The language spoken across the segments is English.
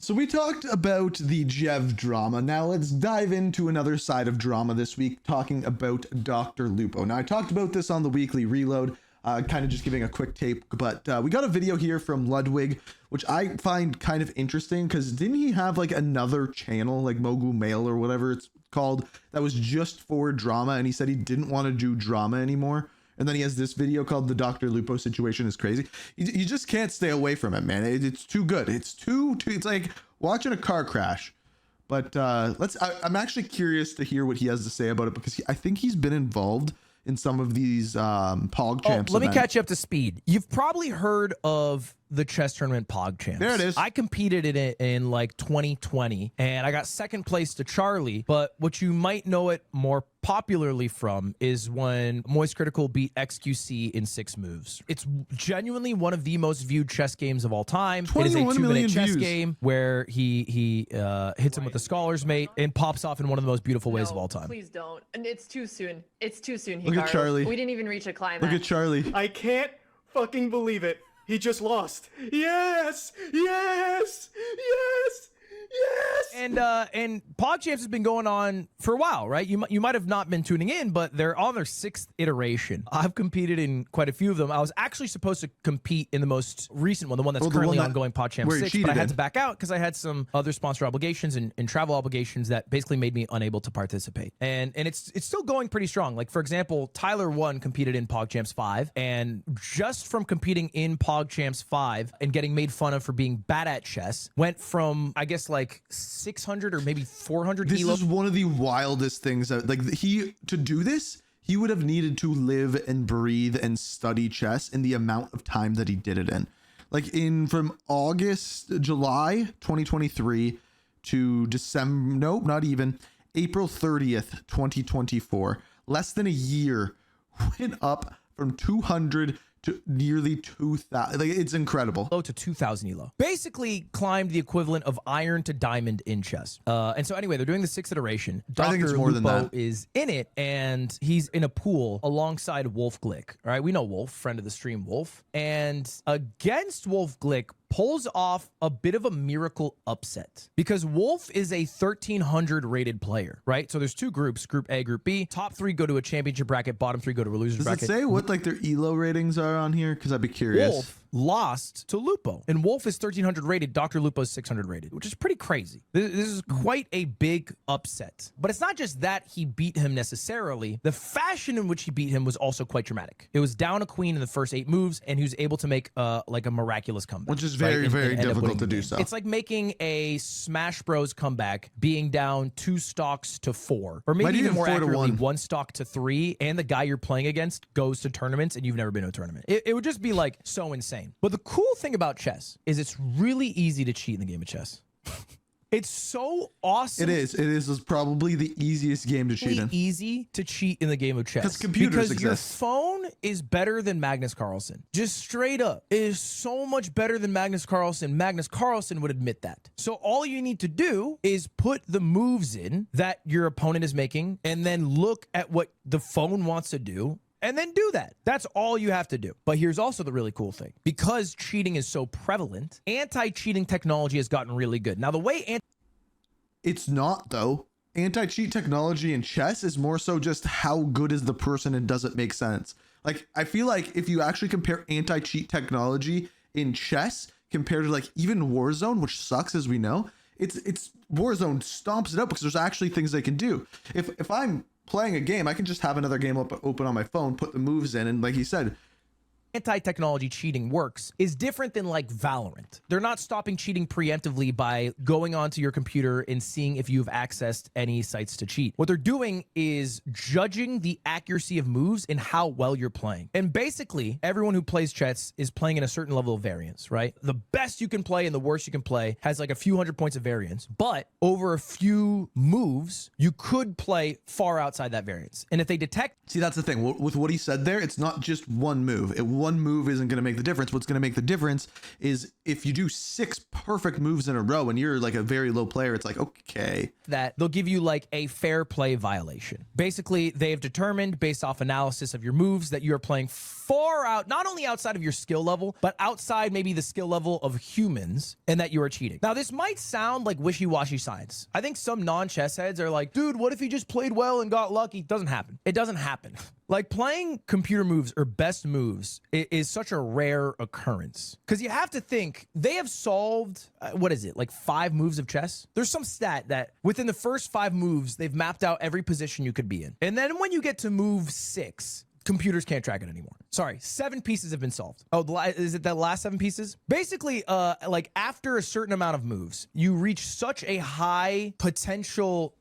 So we talked about the Jev drama. Now let's dive into another side of drama this week, talking about DrLupo. Now I talked about this on the weekly reload, kind of just giving a quick tape, but we got a video here from Ludwig, which I find kind of interesting because didn't he have like another channel, like Mogul Mail or whatever it's called, that was just for drama, and he said he didn't want to do drama anymore? And then he has this video called the Dr.Lupo Situation is crazy. You just can't stay away from it, man. It's too good. It's it's like watching a car crash. But I'm actually curious to hear what he has to say about it, because I think he's been involved in some of these PogChamps. Let me catch you up to speed. You've probably heard of the chess tournament PogChamps. There it is. I competed in it in like 2020, and I got second place to Charlie. But what you might know it more popularly from is when Moist Critical beat XQC in 6 moves. It's genuinely one of the most viewed chess games of all time. It is a 2-minute chess game where he hits him with the Scholar's Mate and pops off in one of the most beautiful ways of all time. Please don't. And it's too soon. It's too soon, Hikaru. Look at Charlie. We didn't even reach a climax. Look at Charlie. I can't fucking believe it. He just lost. Yes! Yes! Yes! Yes! And PogChamps has been going on for a while, right? You might have not been tuning in, but they're on their 6th iteration. I've competed in quite a few of them. I was actually supposed to compete in the most recent one, the one that's currently ongoing, PogChamps 6, but I had to back out because I had some other sponsor obligations and travel obligations that basically made me unable to participate. And it's still going pretty strong. Like, for example, Tyler 1 competed in PogChamps 5, and just from competing in PogChamps 5 and getting made fun of for being bad at chess, went from, I guess, like 600 or maybe 400 This elo. is one of the wildest things that, like, to do this, he would have needed to live and breathe and study chess in the amount of time that he did it in. Like, from July 2023 to December, nope, not even, April 30th, 2024, less than a year, went up from 200 to nearly 2,000. Like, it's incredible. Low to 2,000 elo. Basically climbed the equivalent of iron to diamond in chess. And so anyway, they're doing the 6th iteration. I think it's more than that. DrLupo is in it, and he's in a pool alongside Wolf Glick. All right, we know Wolf, friend of the stream, Wolf. And against Wolf Glick, pulls off a bit of a miracle upset, because Wolf is a 1,300 rated player, right? So there's 2 groups, Group A, Group B. Top 3 go to a championship bracket, bottom 3 go to a loser's bracket. Does it say what like their elo ratings are on here? Because I'd be curious. Wolf lost to Lupo, and Wolf is 1,300 rated, DrLupo is 600 rated, which is pretty crazy. This is quite a big upset. But it's not just that he beat him necessarily. The fashion in which he beat him was also quite dramatic. It was down a queen in the first 8 moves, and he was able to make like a miraculous comeback, which is very, very difficult to do so. It's like making a Smash Bros comeback, being down 2 stocks to 4, or maybe even more accurately, 1 stock to 3, and the guy you're playing against goes to tournaments and you've never been to a tournament. It would just be like so insane. But the cool thing about chess is it's really easy to cheat in the game of chess. It's so awesome. It is probably the easiest game to cheat in. Easy to cheat in the game of chess. Because your phone is better than Magnus Carlsen. Just straight up. It is so much better than Magnus Carlsen. Magnus Carlsen would admit that. So all you need to do is put the moves in that your opponent is making, and then look at what the phone wants to do, and then do that. That's all you have to do. But here's also the really cool thing. Because cheating is so prevalent, anti-cheating technology has gotten really good. Now, the way it's not, though. Anti-cheat technology in chess is more so just how good is the person and does it make sense. Like, I feel like if you actually compare anti-cheat technology in chess compared to like even Warzone, which sucks as we know, it's Warzone stomps it up because there's actually things they can do. If I'm playing a game, I can just have another game open on my phone, put the moves in, and like he said, anti-technology cheating works is different than like Valorant. They're not stopping cheating preemptively by going onto your computer and seeing if you've accessed any sites to cheat. What they're doing is judging the accuracy of moves and how well you're playing. And basically, everyone who plays chess is playing in a certain level of variance, right? The best you can play and the worst you can play has like a few hundred points of variance, but over a few moves, you could play far outside that variance. And if they detect... See, that's the thing. With what he said there, it's not just one move. one move isn't going to make the difference. What's going to make the difference is if you do 6 perfect moves in a row and you're like a very low player, it's like, okay. That they'll give you like a fair play violation. Basically, they have determined based off analysis of your moves that you are playing far out, not only outside of your skill level, but outside maybe the skill level of humans, and that you are cheating. Now, this might sound like wishy-washy science. I think some non-chess heads are like, dude, what if he just played well and got lucky? It doesn't happen. It doesn't happen. Like playing computer moves or best moves is such a rare occurrence because you have to think they have solved, what is it, like 5 moves of chess? There's some stat that within the first 5 moves, they've mapped out every position you could be in. And then when you get to move 6, computers can't track it anymore. Sorry, 7 pieces have been solved. Oh, is it the last 7 pieces? Basically, like after a certain amount of moves, you reach such a high potential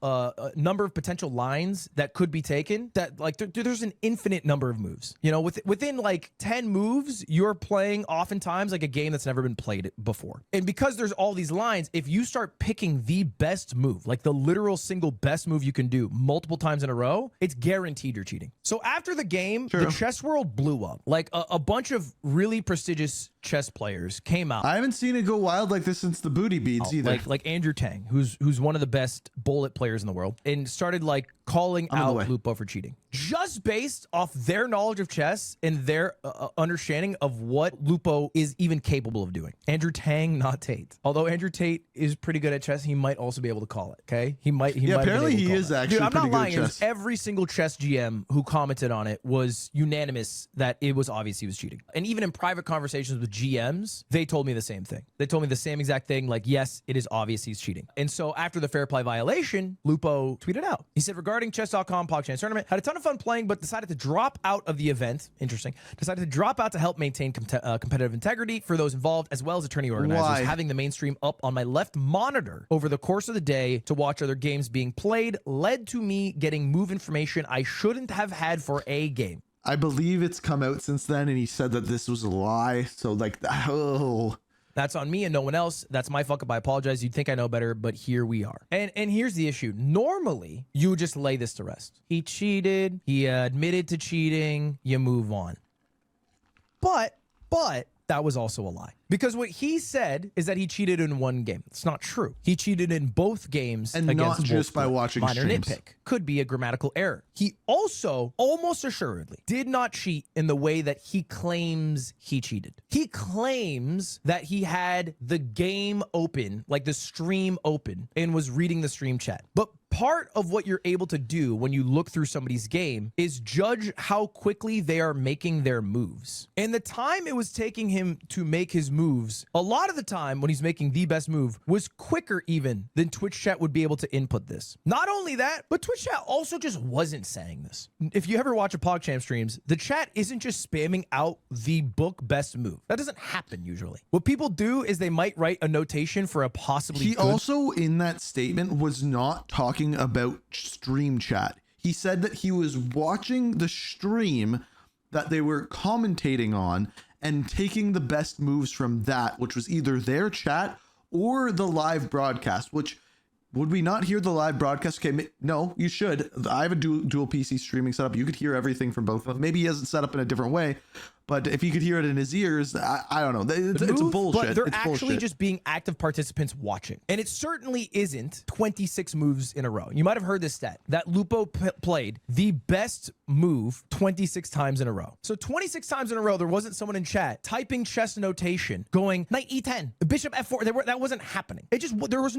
number of potential lines that could be taken that like there's an infinite number of moves. You know, within like 10 moves, you're playing oftentimes like a game that's never been played before. And because there's all these lines, if you start picking the best move, like the literal single best move you can do multiple times in a row, it's guaranteed you're cheating. So after the game, the chess world blew up. Like a bunch of really prestigious chess players came out. I haven't seen it go wild like this since the booty beads either. Like Andrew Tang, who's one of the best bullet players in the world, and started like calling out Lupo for cheating. Just based off their knowledge of chess and their understanding of what Lupo is even capable of doing. Andrew Tang, not Tate. Although Andrew Tate is pretty good at chess, he might also be able to call it, okay? He might apparently he is actually Dude, I'm pretty not lying. good at chess. Every single chess GM who commented on it was unanimous that it was obvious he was cheating. And even in private conversations with GMs, they told me the same thing. They told me the same exact thing, like, yes, it is obvious he's cheating. And so after the fair play violation, Lupo tweeted out. He said, regarding chess.com PogChamps tournament, had a ton of fun playing, but decided to drop out of the event. Interesting. Decided to drop out to help maintain competitive integrity for those involved, as well as attorney organizers. Why? Having the mainstream up on my left monitor over the course of the day to watch other games being played led to me getting move information I shouldn't have had for a game. I believe it's come out since then, and he said that this was a lie. So like, oh. That's on me and no one else. That's my fuck up. I apologize. You'd think I know better, but here we are. And here's the issue. Normally, you would just lay this to rest. He cheated. He admitted to cheating. You move on. But that was also a lie. Because what he said is that he cheated in one game. It's not true. He cheated in both games. And not just by watching minor streams. Nitpick. Could be a grammatical error. He also, almost assuredly, did not cheat in the way that he claims he cheated. He claims that he had the game open, like the stream open, and was reading the stream chat. But part of what you're able to do when you look through somebody's game is judge how quickly they are making their moves. And the time it was taking him to make his moves, a lot of the time when he's making the best move, was quicker even than Twitch chat would be able to input this. Not only that, but Twitch chat also just wasn't saying this. If you ever watch a PogChamps streams, the chat isn't just spamming out the book best move. That doesn't happen usually. What people do is they might write a notation for a possibly He good... also, in that statement, was not talking about stream chat. He said that he was watching the stream that they were commentating on and taking the best moves from that, which was either their chat or the live broadcast, which would we not hear the live broadcast? Okay, no, you should. I have a dual PC streaming setup. You could hear everything from both of them. Maybe he has it set up in a different way, but if you could hear it in his ears, I don't know. It's bullshit. But they're it's actually bullshit. just being active participants watching. And it certainly isn't 26 moves in a row. You might have heard this stat, that Lupo played the best move 26 times in a row. So 26 times in a row, there wasn't someone in chat typing chess notation going knight e10, bishop f4. That wasn't happening. It just, there's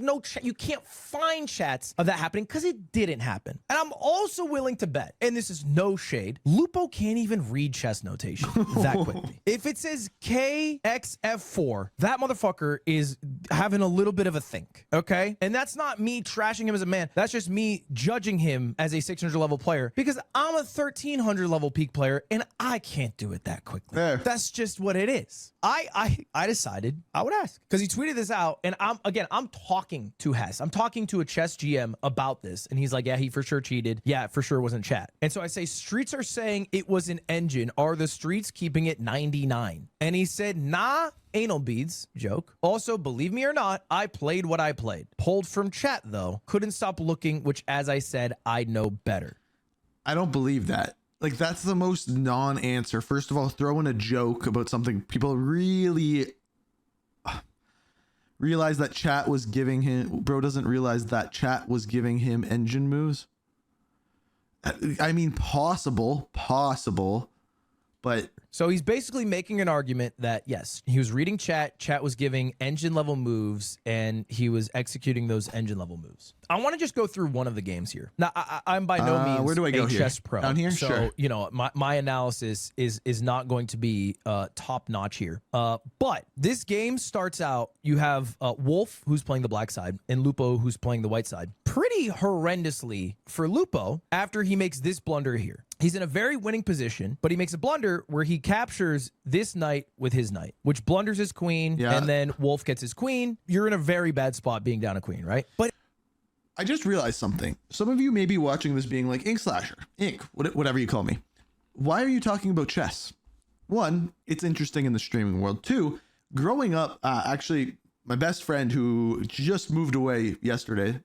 no chat. You can't find chats of that happening because it didn't happen. And I'm also willing to bet, and this is no shade, Lupo can't even read chess notation that quickly. If it says KXF4, that motherfucker is having a little bit of a think, okay? And that's not me trashing him as a man. That's just me judging him as a 600 level player because I'm a 1300 level peak player and I can't do it that quickly. Fair. That's just what it is. I decided I would ask because he tweeted this out, and I'm talking to Hess. I'm talking to a chess GM about this, and he's like, yeah, he for sure cheated. Yeah, for sure wasn't chat. And so I say, streets are saying it was an engine. Are the streets keeping it 99? And he said, nah, anal beads, joke. Also, believe me or not, I played what I played. Pulled from chat though. Couldn't stop looking, which as I said, I know better. I don't believe that. Like, that's the most non-answer. First of all, throw in a joke about something people really realize that chat was giving him. Bro doesn't realize that chat was giving him engine moves. I mean, possible, but So he's basically making an argument that, yes, he was reading chat, chat was giving engine level moves, and he was executing those engine level moves. I want to just go through one of the games here. Now, I'm by no means where do I go a here? chess pro. Down here? So, Sure. you know, my analysis is not going to be top notch here. But this game starts out, you have Wolf, who's playing the black side, and Lupo, who's playing the white side. Pretty horrendously for Lupo after he makes this blunder here. He's in a very winning position, but he makes a blunder where he captures this knight with his knight, which blunders his queen, and then Wolf gets his queen. You're in a very bad spot being down a queen, right? But I just realized something. Some of you may be watching this being like, Ink Slasher, Ink, whatever you call me. Why are you talking about chess? One, it's interesting in the streaming world. Two, growing up, actually, my best friend who just moved away yesterday,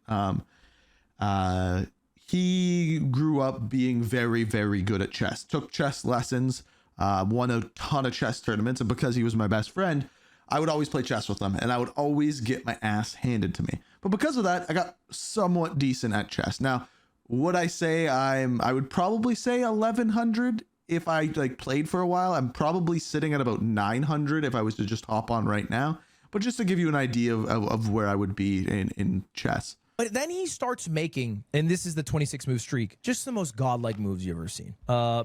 he grew up being very, very good at chess, took chess lessons, won a ton of chess tournaments. And because he was my best friend, I would always play chess with him and I would always get my ass handed to me. But because of that, I got somewhat decent at chess. Now, would I say I would probably say 1100 if I like played for a while. I'm probably sitting at about 900 if I was to just hop on right now. But just to give you an idea of where I would be in chess. But then he starts making, and this is the 26 move streak, just the most godlike moves you've ever seen.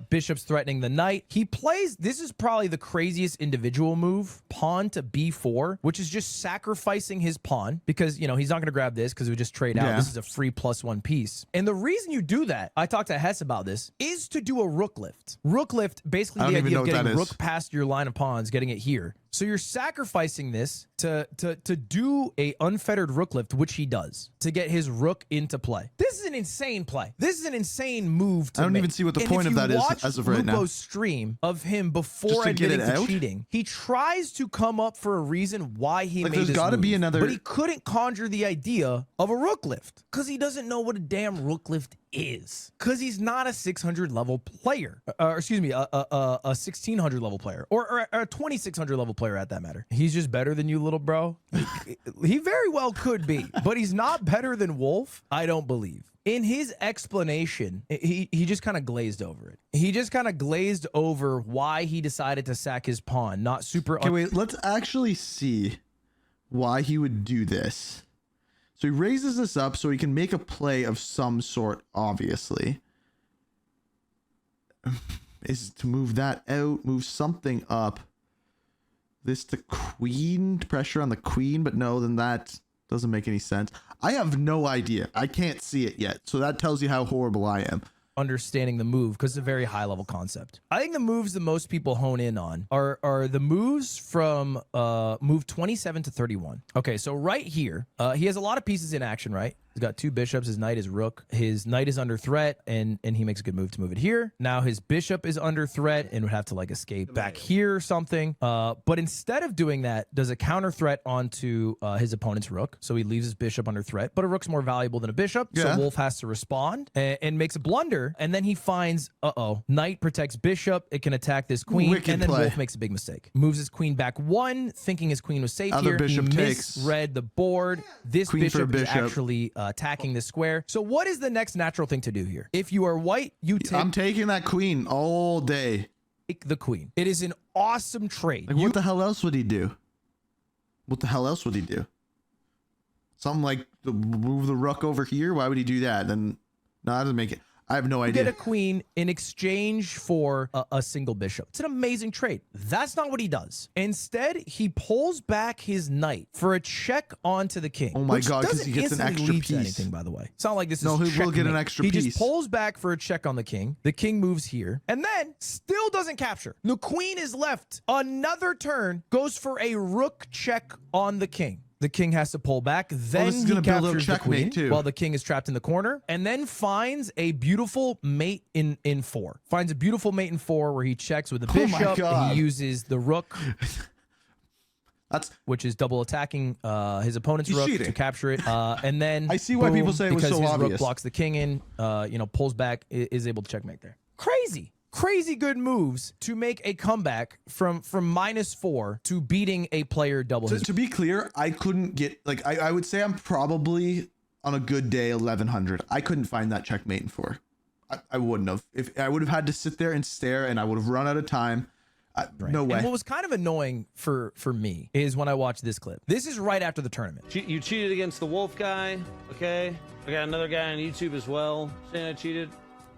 Bishop's threatening the knight. He plays, this is probably the craziest individual move, pawn to b4, which is just sacrificing his pawn because, you know, he's not going to grab this because we just trade out. This is a free +1 piece. And the reason you do that, I talked to Hess about this, is to do a rook lift. Rook lift, basically the idea of getting rook past your line of pawns, getting it here. So you're sacrificing this to do a unfettered rook lift, which he does, to get his rook into play. This is an insane play. This is an insane move to I don't make. even see what the And point if of that you is watch as of right now. Lupo's stream of him before admitting to cheating, he tries to come up for a reason why he made this there's gotta move, be another, but he couldn't conjure the idea of a rook lift because he doesn't know what a damn rook lift is, because he's not a 600 level player, or excuse me, a 1600 level player, or a 2600 level player at that matter. He's just better than you, little bro. He very well could be, but he's not better than Wolf. I don't believe. In his explanation, he just kind of glazed over it. He just kind of glazed over why he decided to sack his pawn. Not super. Okay, wait, let's actually see why he would do this. So he raises this up so he can make a play of some sort, obviously. Is to move that out, move something up. This to queen, pressure on the queen, but no, then that doesn't make any sense. I have no idea. I can't see it yet. So that tells you how horrible I am. Understanding the move, because it's a very high level concept. I think the moves that most people hone in on are the moves from move 27 to 31. Okay, so right here, he has a lot of pieces in action, right? He's got two bishops, his knight is rook. His knight is under threat, and he makes a good move to move it here. Now his bishop is under threat and would have to like escape back here or something. But instead of doing that, does a counter threat onto his opponent's rook. So he leaves his bishop under threat, but a rook's more valuable than a bishop. So Wolf has to respond and makes a blunder. And then he finds, knight protects bishop. It can attack this queen. Wicked and then play. Wolf makes a big mistake. Moves his queen back one, thinking his queen was safe Other here. bishop He takes. misread the board. This Queen for bishop is bishop. actually attacking this square. So what is the next natural thing to do here? If you are white, you I'm taking that queen all day. take the queen. It is an awesome trade. Like, what the hell else would he do? What the hell else would he do? Something like move the rook over here? Why would he do that? Then no, that doesn't make it. I have no idea. Get a queen in exchange for a single bishop. It's an amazing trade. That's not what he does. Instead, he pulls back his knight for a check onto the king. Oh my which God, 'cause doesn't he gets an instantly extra lead to piece. anything, by the way. It's not like this No, is he will get an checkmate. extra He piece. just pulls back for a check on the king. The king moves here and then still doesn't capture. The queen is left. Another turn goes for a rook check on the king. The king has to pull back. Then this is he gonna build up captures the queen checkmate, too. while the king is trapped in the corner, and then finds a beautiful mate in 4. Finds a beautiful mate in 4 where he checks with the Oh my bishop. God. He uses the rook, That's which is double attacking his opponent's rook cheating. to capture it. And then I see why people say it was because so his obvious. rook blocks the king in, pulls back, is able to checkmate there. Crazy. crazy good moves to make a comeback from -4 to beating a player double his. To be clear, I couldn't get, like, I would say I'm probably on a good day 1100. I couldn't find that checkmate in 4. I wouldn't have. If I would have had to sit there and stare, and I would have run out of time. No way. And what was kind of annoying for me is when I watched this clip. This is right after the tournament. You cheated against the wolf guy, okay? I got another guy on YouTube as well saying I cheated.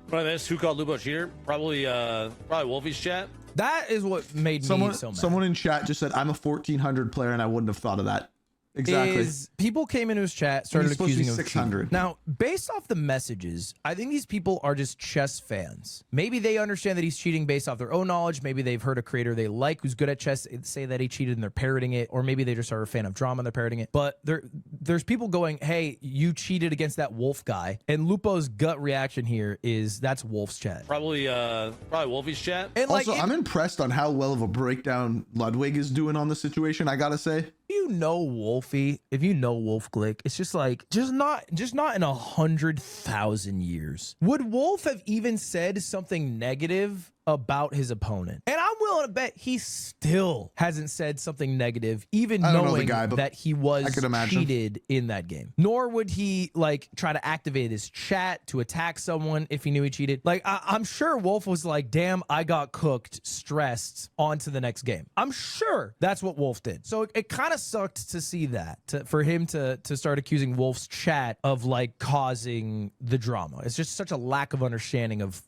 Probably this, who called Lupo a cheater? Probably Wolfie's chat. That is what made me so mad. Someone in chat just said, I'm a 1400 player, and I wouldn't have thought of that. Exactly. People came into his chat, started accusing him of 600. cheating. Now, based off the messages, I think these people are just chess fans. Maybe they understand that he's cheating based off their own knowledge. Maybe they've heard a creator they like who's good at chess say that he cheated and they're parroting it. Or maybe they just are a fan of drama and they're parroting it. But there's people going, hey, you cheated against that wolf guy. And Lupo's gut reaction here is that's Wolf's chat. Probably Wolfie's chat. And also, I'm impressed on how well of a breakdown Ludwig is doing on the situation, I gotta say. You know Wolfie, if you know Wolf Glick, it's just like just not in 100,000 years would Wolf have even said something negative about his opponent. And I'm willing to bet he still hasn't said something negative, even knowing that he was cheated in that game. Nor would he like try to activate his chat to attack someone if he knew he cheated. Like I'm sure Wolf was like, damn, I got cooked, stressed, on to the next game. I'm sure that's what Wolf did. So it kind of sucked to see that, for him to start accusing Wolf's chat of like causing the drama. It's just such a lack of understanding of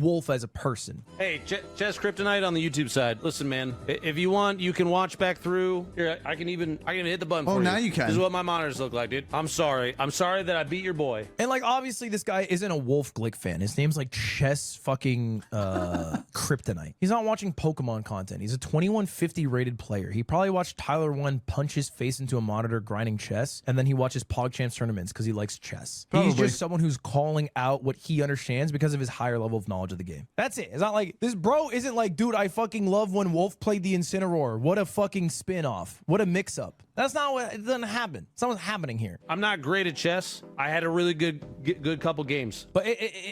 Wolf as a person. Hey, Chess Kryptonite on the YouTube side. Listen, man, if you want, you can watch back through. Here, I can hit the button for you. Oh, now you can. This is what my monitors look like, dude. I'm sorry. I'm sorry that I beat your boy. And like, obviously, this guy isn't a Wolf Glick fan. His name's like Chess fucking Kryptonite. He's not watching Pokemon content. He's a 2150 rated player. He probably watched Tyler One punch his face into a monitor grinding chess, and then he watches PogChamps tournaments because he likes chess. Probably. He's just someone who's calling out what he understands because of his higher level of knowledge of the game. That's it. It's not like this bro isn't like, dude, I fucking love when Wolf played the Incineroar. What a fucking spin-off. What a mix-up. That's not what, it doesn't happen. It's not what's happening here. I'm not great at chess. I had a really good couple games. But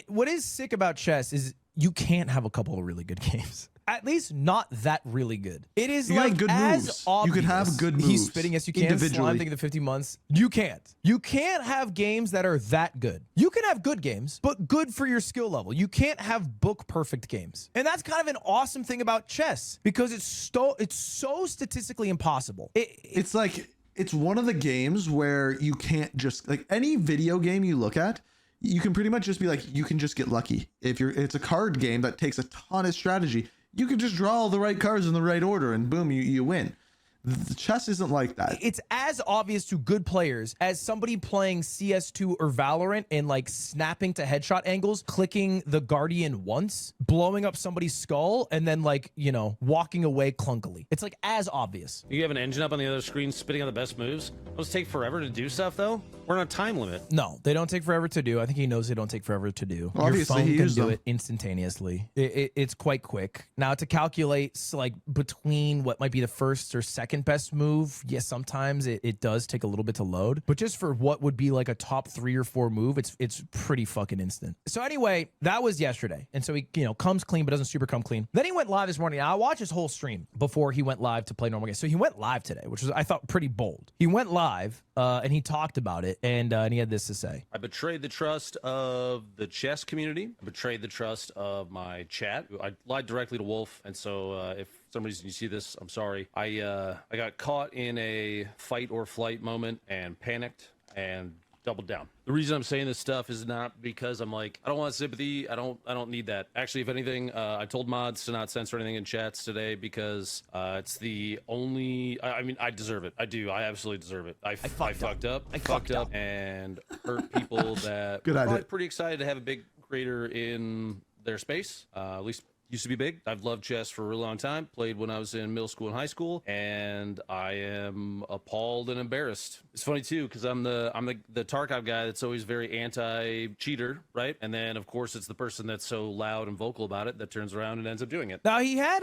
what is sick about chess is you can't have a couple of really good games. At least not that really good. It is like good as moves. obvious. You can have good moves. He's spitting, yes, you can. Slime thing in the 50 months. You can't. You can't have games that are that good. You can have good games, but good for your skill level. You can't have book perfect games. And that's kind of an awesome thing about chess because it's so statistically impossible. It's like, it's one of the games where you can't just, like, any video game you look at, you can pretty much just be like, you can just get lucky. It's a card game that takes a ton of strategy. You can just draw all the right cards in the right order and boom, you win. The chess isn't like that. It's as obvious to good players as somebody playing CS2 or Valorant and like snapping to headshot angles, clicking the Guardian once, blowing up somebody's skull, and then like, you know, walking away clunkily. It's like as obvious. You have an engine up on the other screen spitting out the best moves. Those take forever to do stuff though. We're on a time limit. No, they don't take forever to do. I think he knows they don't take forever to do. Well, your phone can do it instantaneously. It's quite quick. Now to calculate like between what might be the first or second best move, yes, sometimes it does take a little bit to load, but just for what would be like a top 3 or 4 move, it's pretty fucking instant. So anyway, that was yesterday, and so he, you know, comes clean but doesn't super come clean. Then he went live this morning. Now, I watched his whole stream before he went live to play normal games. So he went live today, which was, I thought, pretty bold. He went live and he talked about it, and he had this to say. I betrayed the trust of the chess community. I betrayed the trust of my chat. I lied directly to Wolf, and so if for some reason you see this, I'm sorry. I got caught in a fight or flight moment and panicked and doubled down. The reason I'm saying this stuff is not because I'm like, I don't want sympathy. I don't need that. Actually, if anything, I told mods to not censor anything in chats today because it's the only, I mean, I deserve it. I do. I absolutely deserve it. I fucked up. I fucked up and hurt people that Good were idea. probably pretty excited to have a big creator in their space. At least used to be big. I've loved chess for a really long time. Played when I was in middle school and high school, and I am appalled and embarrassed. It's funny too because I'm the Tarkov guy that's always very anti-cheater, right? And then of course it's the person that's so loud and vocal about it that turns around and ends up doing it. Now he had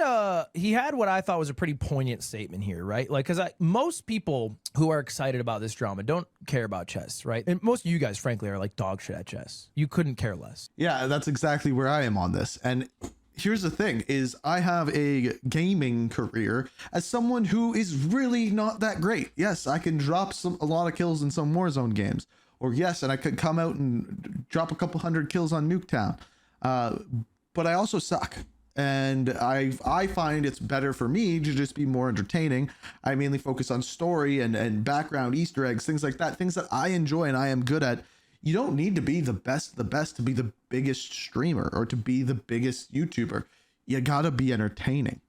what I thought was a pretty poignant statement here, right? Like, because most people who are excited about this drama don't care about chess, right? And most of you guys, frankly, are like dog shit at chess. You couldn't care less. Yeah, that's exactly where I am on this. And here's the thing is I have a gaming career as someone who is really not that great. Yes, I can drop a lot of kills in some Warzone games, or yes, and I could come out and drop a couple hundred kills on Nuketown. But I also suck. And I find it's better for me to just be more entertaining. I mainly focus on story and background, Easter eggs, things like that, things that I enjoy and I am good at. You don't need to be the best to be the biggest streamer or to be the biggest YouTuber. You gotta be entertaining.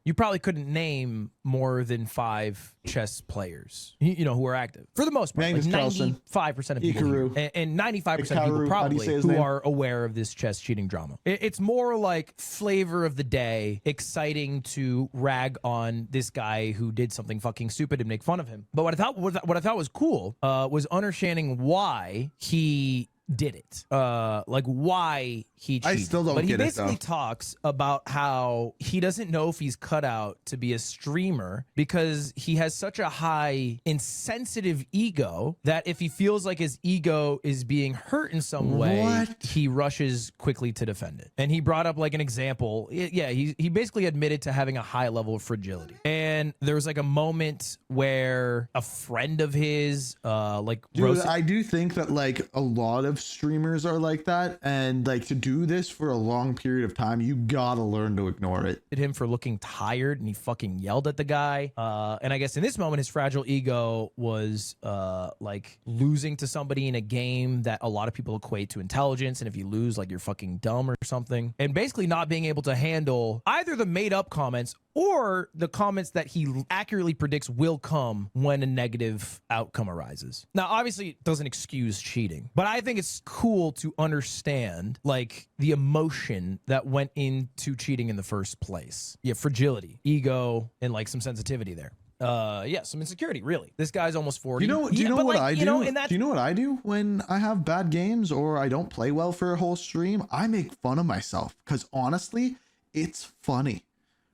You probably couldn't name more than 5 chess players, you know, who are active for the most part. Magnus Like Carlsen, 95% of people Ikaru, here, and 95% of Ikaru, people how do you probably say his who name? are aware of this chess cheating drama. It's more like flavor of the day, exciting to rag on this guy who did something fucking stupid and make fun of him. But what I thought was cool was understanding why he did it, like why he cheated. I still don't but he get it, basically though. talks about how he doesn't know if he's cut out to be a streamer because he has such a high insensitive ego that if he feels like his ego is being hurt in some way, What? he rushes quickly to defend it. And he brought up like an example. Yeah, he basically admitted to having a high level of fragility. And there was like a moment where a friend of his like Dude, roasted I do think that like a lot of streamers are like that, and like to do this for a long period of time, you gotta learn to ignore it. him for looking tired, and he fucking yelled at the guy. And I guess in this moment, his fragile ego was like losing to somebody in a game that a lot of people equate to intelligence. And if you lose, like you're fucking dumb or something. And basically not being able to handle either the made up comments or the comments that he accurately predicts will come when a negative outcome arises. Now, obviously, it doesn't excuse cheating, but I think it's cool to understand like the emotion that went into cheating in the first place. Yeah, fragility, ego, and like some sensitivity there. Yeah, some insecurity, really. This guy's almost 40. Do you know Yeah, what but, like, I do? You know, in that Do you know what I do when I have bad games or I don't play well for a whole stream? I make fun of myself because honestly, it's funny.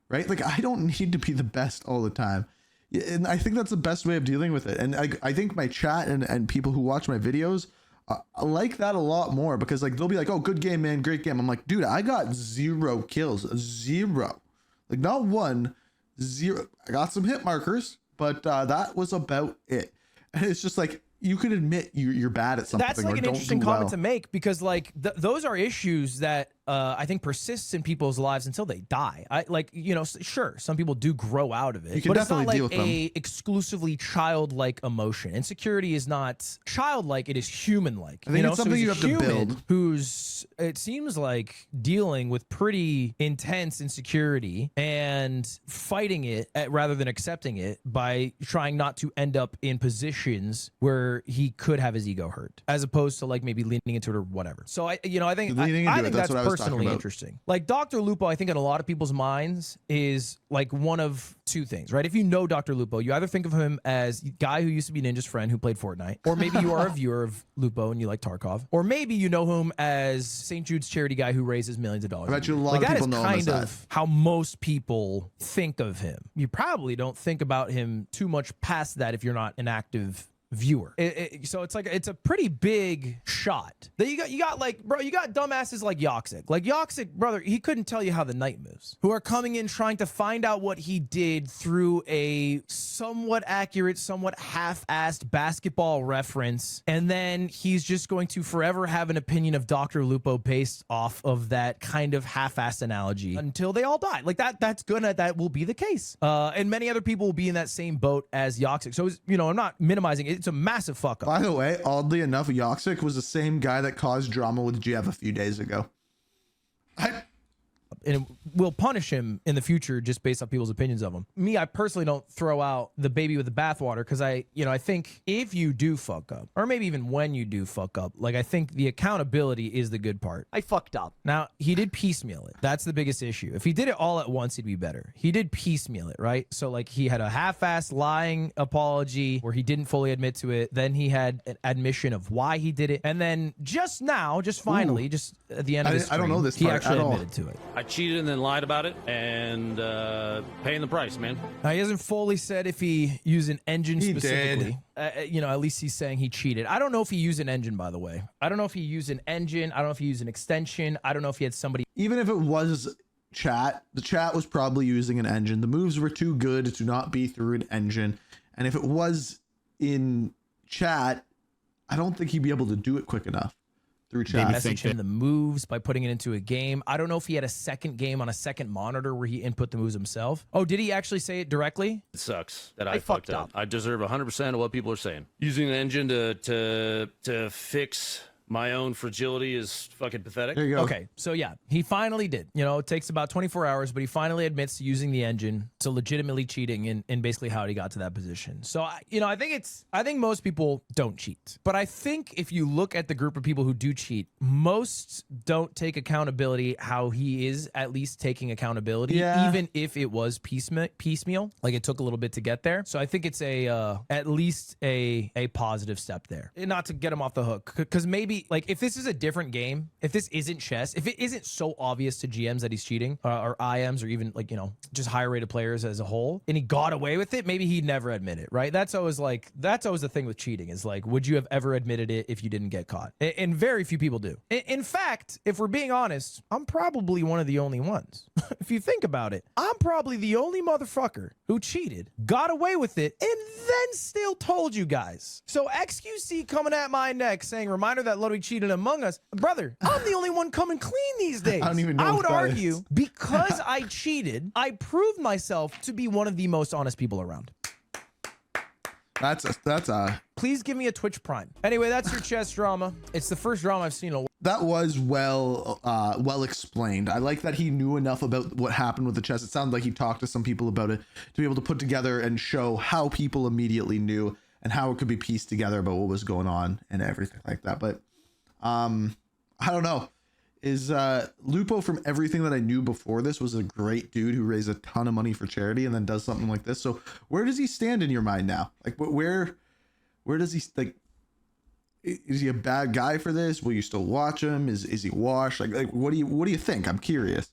Right? Like I don't need to be the best all the time. And I think that's the best way of dealing with it. And I think my chat and people who watch my videos I like that a lot more because like they'll be like, oh, good game, man, great game. I'm like, dude, I got 0 kills, 0. Like not 1, 0. I got some hit markers, but that was about it. And it's just like, you can admit you're bad at something. That's like or an don't interesting do comment well. to make because like those are issues that I think persists in people's lives until they die. I like, you know, sure, some people do grow out of it, You can but it's not definitely like deal with them. a exclusively childlike emotion. Insecurity is not childlike; it is human-like. I think it's something he's you a have to human build. Who's it seems like dealing with pretty intense insecurity and fighting it rather than accepting it by trying not to end up in positions where he could have his ego hurt, as opposed to like maybe leaning into it or whatever. So I think Leaning into I it, think that's that's what I was talking personally about. interesting. Like DrLupo, I think in a lot of people's minds is like one of 2 things, right? If you know DrLupo, you either think of him as guy who used to be Ninja's friend who played Fortnite, or maybe you are a viewer of Lupo and you like Tarkov, or maybe you know him as St. Jude's charity guy who raises millions of dollars. I bet you a lot like, of that people is know him as kind that. of how most people think of him. You probably don't think about him too much past that if you're not an active viewer. So it's like it's a pretty big shot. That you got like, bro, you got dumbasses like Yoxic. Like Yoxic, brother, he couldn't tell you how the night moves. Who are coming in trying to find out what he did through a somewhat accurate, somewhat half-assed basketball reference, and then he's just going to forever have an opinion of DrLupo based off of that kind of half-assed analogy until they all die. Like that will be the case. And many other people will be in that same boat as Yoxic. So you know, I'm not minimizing it. It's a massive fuck up. By the way, oddly enough, Yoxic was the same guy that caused drama with Jev a few days ago. And we'll punish him in the future just based on people's opinions of him. Me, I personally don't throw out the baby with the bathwater because I think if you do fuck up, or maybe even when you do fuck up, like I think the accountability is the good part. I fucked up. Now, he did piecemeal it. That's the biggest issue. If he did it all at once, he'd be better. He did piecemeal it, right? So like he had a half-assed lying apology where he didn't fully admit to it. Then he had an admission of why he did it. And then just now, just finally, just at the end of this I don't know this he part actually at all. admitted to it. I cheated and then lied about it, and paying the price, man. Now, he hasn't fully said if he used an engine He specifically. You know, at least he's saying he cheated. I don't know if he used an engine, by the way. I don't know if he used an engine. I don't know if he used an extension. I don't know if he had somebody. Even if it was chat, the chat was probably using an engine. The moves were too good to not be through an engine. And if it was in chat, I don't think he'd be able to do it quick enough through They chat. message him the moves by putting it into a game. I don't know if he had a second game on a second monitor where he input the moves himself. Oh, did he actually say it directly? It sucks that I fucked fucked up. up. I deserve 100% of what people are saying. Using an engine to fix my own fragility is fucking pathetic. There you go. Okay, so yeah, he finally did. You know, it takes about 24 hours, but he finally admits to using the engine, to legitimately cheating in basically how he got to that position. So, I think most people don't cheat. But I think if you look at the group of people who do cheat, most don't take accountability how he is at least taking accountability, Yeah. even if it was piecemeal. Like it took a little bit to get there. So I think it's at least a positive step there. And not to get him off the hook, because maybe like if this is a different game, if this isn't chess, if it isn't so obvious to GMs that he's cheating or IMs or even like, you know, just higher rated players as a whole, and he got away with it, maybe he'd never admit it, right? That's always the thing with cheating is like, would you have ever admitted it if you didn't get caught? And very few people do. In fact, if we're being honest, I'm probably one of the only ones. If you think about it, I'm probably the only motherfucker who cheated, got away with it, and then still told you guys. So XQC coming at my neck saying, reminder that Ludwig cheated among us. Brother, I'm the only one coming clean these days. I don't even know I what would that argue is. because I cheated, I proved myself to be one of the most honest people around. That's a Please give me a Twitch Prime. Anyway, that's your chess drama. It's the first drama I've seen in a while. that was well explained. I like that he knew enough about what happened with the chess. It sounded like he talked to some people about it to be able to put together and show how people immediately knew and how it could be pieced together about what was going on and everything like that. But I don't know. Is Lupo, from everything that I knew before this, was a great dude who raised a ton of money for charity and then does something like this. So where does he stand in your mind now? Like where does he, like, is he a bad guy for this? Will you still watch him? Is he washed? Like what do you think? I'm curious.